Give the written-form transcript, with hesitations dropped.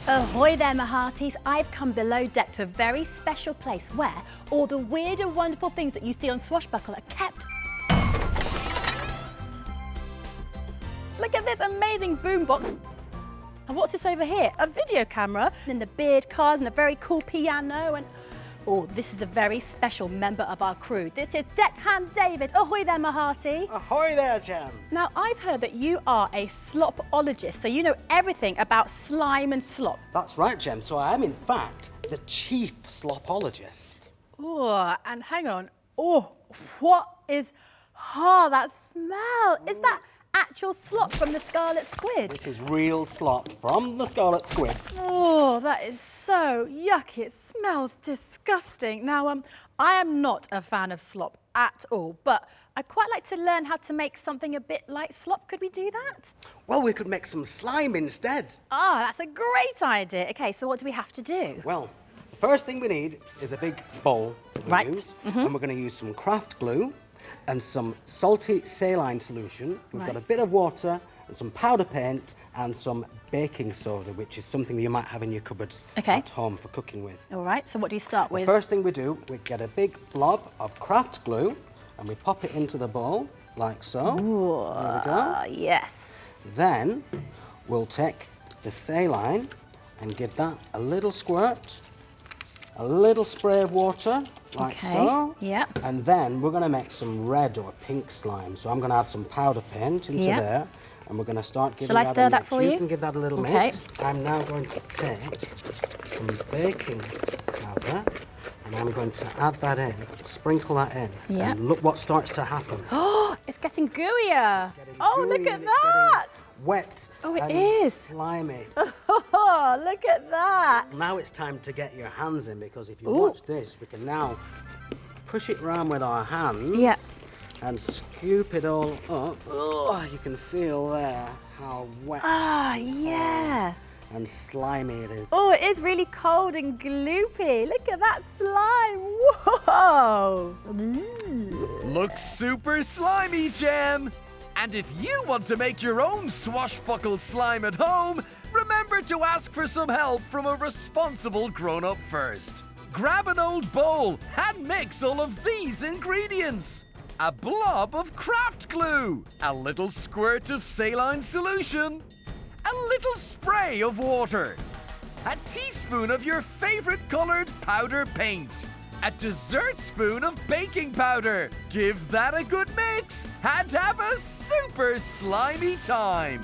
Ahoy there, my hearties. I've come below deck to a very special place where all the weird and wonderful things that you see on Swashbuckle are kept. Look at this amazing boombox. And what's this over here? A video camera and the beard cars and a very cool piano and... Oh, this is a very special member of our crew. This is Deckhand David. Ahoy there, my hearty. Ahoy there, Jem. Now, I've heard that you are a slopologist, so you know everything about slime and slop. That's right, Jem. So I am, in fact, the chief slopologist. Oh, and hang on. Oh, what is... Oh, that smell. Is that actual slop from the scarlet squid? This is real slop from the scarlet squid. Oh, that is so yucky. It smells disgusting. Now, I am not a fan of slop at all, but I'd quite like to learn how to make something a bit like slop. Could we do that? Well, we could make some slime instead. Ah, that's a great idea. Okay, so what do we have to do? Well, the first thing we need is a big bowl that we use, and we're going to use some craft glue and some salty saline solution. We've got a bit of water and some powder paint and some baking soda, which is something that you might have in your cupboards at home for cooking with. All right, so what do you start with? The first thing we do, we get a big blob of craft glue and we pop it into the bowl like so. Ooh, there we go. Yes. Then we'll take the saline and give that a little squirt, a little spray of water, like so. Yeah. And then we're going to make some red or pink slime. So I'm going to add some powder paint into there, and we're going to start giving Shall I that stir a that mix. for you? You can give that a little mix. I'm now going to take some baking powder, and I'm going to add that in, sprinkle that in. Yeah. And look what starts to happen. Oh, it's getting gooier. Oh, look at that. Wet. Oh, it and is. slimy. Oh, look at that. Now it's time to get your hands in, because if you watch this, we can now push it round with our hands and scoop it all up. Oh, you can feel there how wet and slimy it is. Oh, it is really cold and gloopy. Look at that slime. Whoa. Looks super slimy, Jem. And if you want to make your own swashbuckle slime at home, remember to ask for some help from a responsible grown-up first. Grab an old bowl and mix all of these ingredients. A blob of craft glue, a little squirt of saline solution, a little spray of water, a teaspoon of your favorite colored powder paint, a dessert spoon of baking powder. Give that a good mix and have a super slimy time.